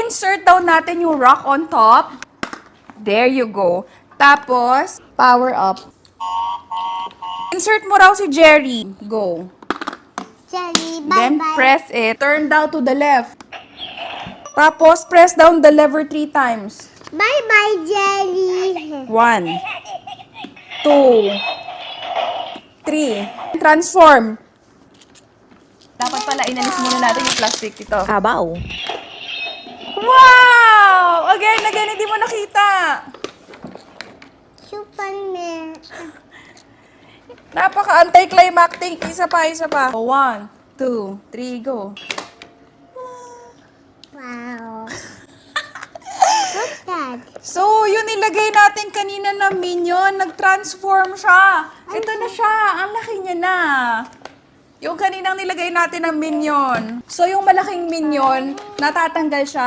insert daw natin yung rock on top. There you go. Tapos, power up. Insert mo raw si Jerry. Go. Jelly, Then, bye-bye. press it. Turn down to the left. Tapos, press down the lever 3 times. Bye-bye, Jelly. 1, 2, 3. Transform. Dapat pala inalis muna natin yung plastic dito. Kabaw. Wow! Again, hindi mo nakita. Superman. Napaka-anticlimactic. Isa pa. 1, 2, 3, go. Wow. What's that? So, yun nilagay natin kanina na minion. Nag-transform siya. Ito na siya. Ang laki niya na. Yung kaninang nilagay natin na minion. So, yung malaking minion, natatanggal siya.